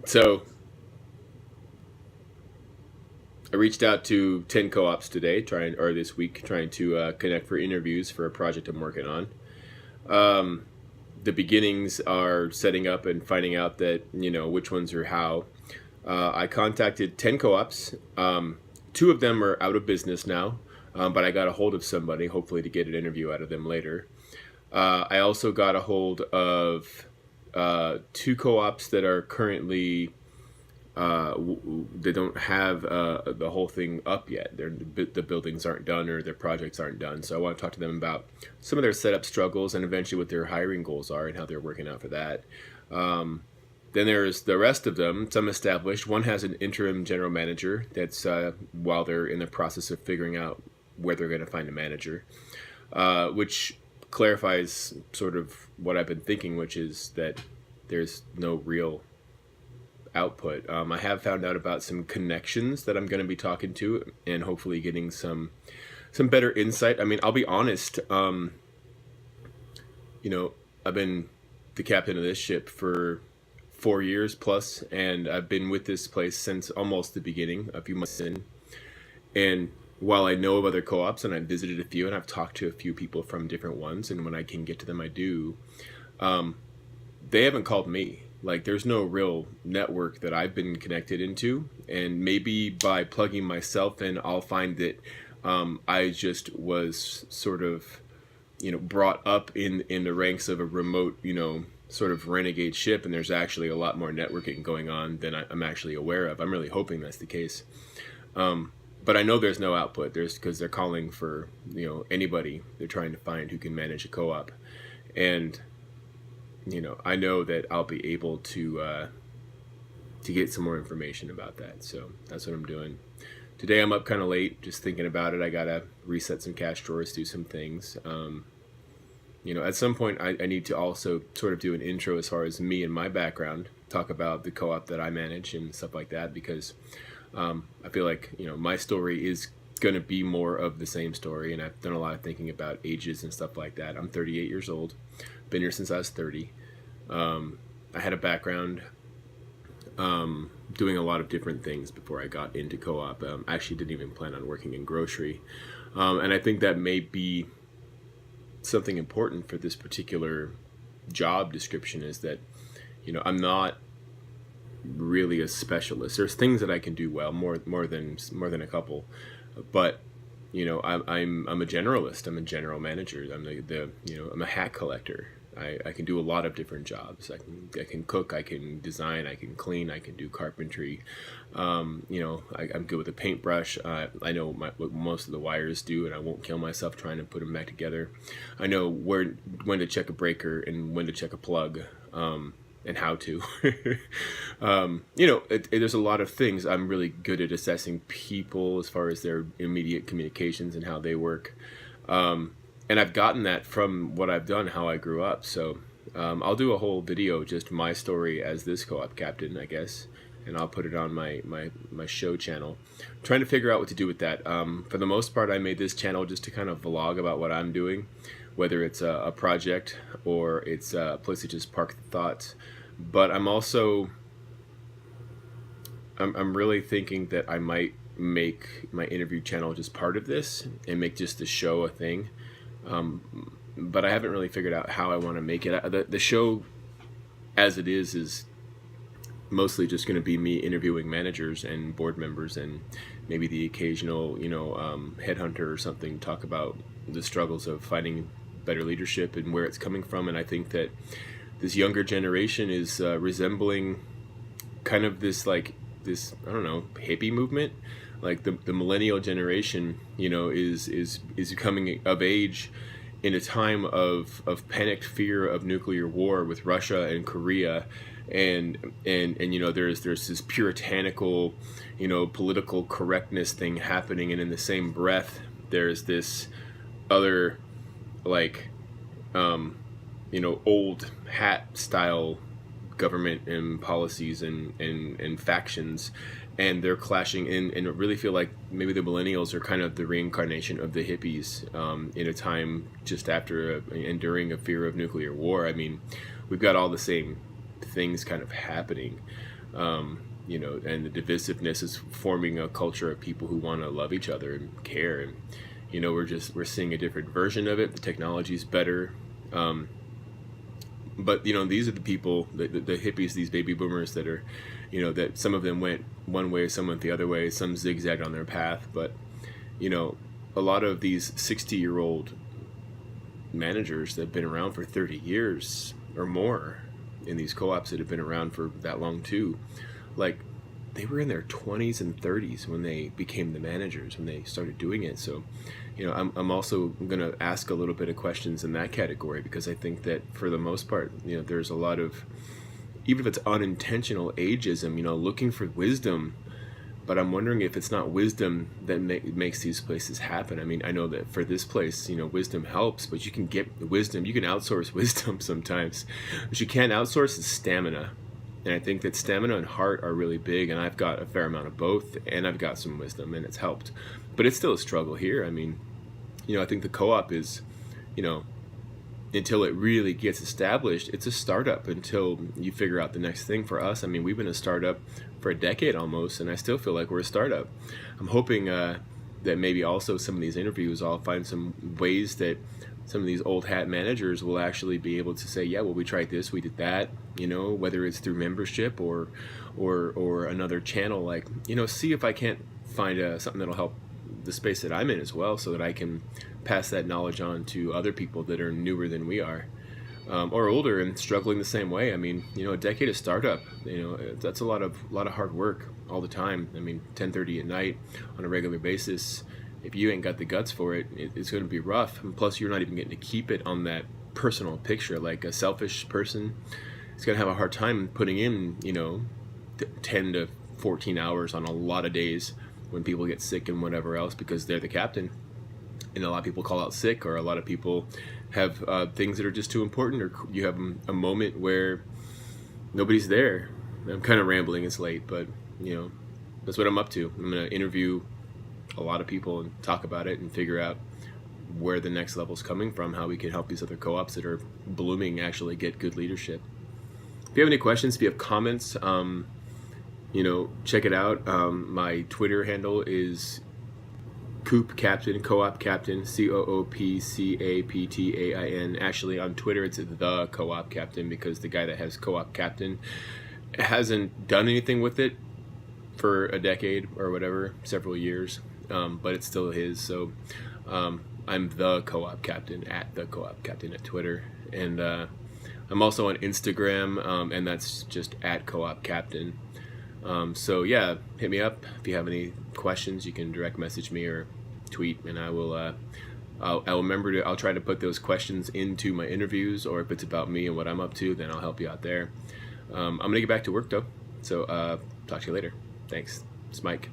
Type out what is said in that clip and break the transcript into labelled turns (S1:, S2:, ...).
S1: So I reached out to 10 co-ops today, this week, trying to connect for interviews for a project I'm working on. Um, the beginnings are setting up and finding out that, which ones are how. I contacted 10 co-ops. Two of them are out of business now, but I got a hold of somebody, hopefully to get an interview out of them later. I also got a hold of two co-ops that are currently they don't have the whole thing up yet. The buildings aren't done or their projects aren't done. So I want to talk to them about some of their setup struggles and eventually what their hiring goals are and how they're working out for that. Then there's the rest of them, some established. One has an interim general manager that's while they're in the process of figuring out where they're going to find a manager, which clarifies sort of what I've been thinking, which is that there's no real output. I have found out about some connections that I'm going to be talking to and hopefully getting some better insight. I mean, I'll be honest. I've been the captain of this ship for 4 years plus, and I've been with this place since almost the beginning, a few months in. And while I know of other co-ops and I've visited a few and I've talked to a few people from different ones, and when I can get to them, I do. They haven't called me. Like, there's no real network that I've been connected into, and maybe by plugging myself in, I'll find that I just was sort of, brought up in the ranks of a remote, sort of renegade ship, and there's actually a lot more networking going on than I'm actually aware of. I'm really hoping that's the case. But I know there's no output. Because they're calling for, anybody they're trying to find who can manage a co-op, and I know that I'll be able to get some more information about that. So that's what I'm doing. Today I'm up kind of late, just thinking about it. I gotta reset some cash drawers, do some things. At some point I need to also sort of do an intro as far as me and my background, talk about the co-op that I manage and stuff like that, because I feel like, my story is going to be more of the same story, and I've done a lot of thinking about ages and stuff like that. I'm 38 years old, been here since I was 30. I had a background doing a lot of different things before I got into co-op. I actually didn't even plan on working in grocery, and I think that may be something important for this particular job description, is that I'm not really a specialist. There's things that I can do well, more than a couple, but I'm a generalist. I'm a general manager. I'm a hat collector. I can do a lot of different jobs. I can cook, I can design, I can clean, I can do carpentry. I'm good with a paintbrush. I know what most of the wires do, and I won't kill myself trying to put them back together. I know when to check a breaker and when to check a plug. And how to. There's a lot of things. I'm really good at assessing people as far as their immediate communications and how they work. And I've gotten that from what I've done, how I grew up. So I'll do a whole video, just my story as this co-op captain, I guess. And I'll put it on my show channel. I'm trying to figure out what to do with that. For the most part, I made this channel just to kind of vlog about what I'm doing, whether it's a project or it's a place to just park the thoughts. But I'm also, I'm really thinking that I might make my interview channel just part of this and make just the show a thing. But I haven't really figured out how I want to make it. The show as it is mostly just going to be me interviewing managers and board members, and maybe the occasional, headhunter or something, talk about the struggles of finding better leadership and where it's coming from. And I think that this younger generation is resembling kind of this I don't know, hippie movement. Like the millennial generation, is coming of age in a time of panicked fear of nuclear war with Russia and Korea, and there's this puritanical, political correctness thing happening, and in the same breath there's this other old hat style government and policies and factions, and they're clashing and I really feel like maybe the millennials are kind of the reincarnation of the hippies in a time just after and during a fear of nuclear war. I mean, we've got all the same things kind of happening. And the divisiveness is forming a culture of people who want to love each other and care. And, we're seeing a different version of it. The technology is better. But these are the people, the hippies, these baby boomers that are, that some of them went one way, some went the other way, some zigzagged on their path. But, a lot of these 60-year-old managers that have been around for 30 years or more in these co-ops that have been around for that long too, like they were in their 20s and 30s when they became the managers, when they started doing it. So, I'm also going to ask a little bit of questions in that category, because I think that for the most part, there's a lot of, even if it's unintentional ageism, looking for wisdom. But I'm wondering if it's not wisdom that makes these places happen. I mean, I know that for this place, wisdom helps, but you can get wisdom. You can outsource wisdom sometimes. What you can't outsource is stamina. And I think that stamina and heart are really big, and I've got a fair amount of both, and I've got some wisdom, and it's helped. But it's still a struggle here. I mean, I think the co-op is, until it really gets established, it's a startup until you figure out the next thing. For us, I mean, we've been a startup for a decade almost, and I still feel like we're a startup. I'm hoping that maybe also some of these interviews, I'll find some ways that some of these old hat managers will actually be able to say, yeah, well, we tried this, we did that, whether it's through membership or another channel, like, see if I can't find something that'll help the space that I'm in as well, so that I can pass that knowledge on to other people that are newer than we are, or older and struggling the same way. I mean, a decade of startup, that's a lot of hard work all the time. I mean, 10:30 at night on a regular basis. If you ain't got the guts for it, it's going to be rough. And plus, you're not even getting to keep it on that personal picture. Like a selfish person is going to have a hard time putting in, 10 to 14 hours on a lot of days when people get sick and whatever else, because they're the captain. And a lot of people call out sick, or a lot of people have things that are just too important, or you have a moment where nobody's there. I'm kind of rambling, it's late, but that's what I'm up to. I'm going to interview a lot of people and talk about it and figure out where the next level's coming from, how we can help these other co-ops that are blooming actually get good leadership. If you have any questions, if you have comments, check it out. My Twitter handle is Coop Captain, Co-op Captain, COOPCAPTAIN. Actually, on Twitter, it's the Co-op Captain, because the guy that has Co-op Captain hasn't done anything with it for a decade or whatever, several years, but it's still his. So I'm the Co-op Captain, at the Co-op Captain at Twitter. And I'm also on Instagram, and that's just at Co-op Captain. So yeah, hit me up if you have any questions. You can direct message me or tweet, and I will I'll remember to, I'll try to put those questions into my interviews, or if it's about me and what I'm up to, then I'll help you out there. I'm gonna get back to work though, so talk to you later. Thanks. It's Mike.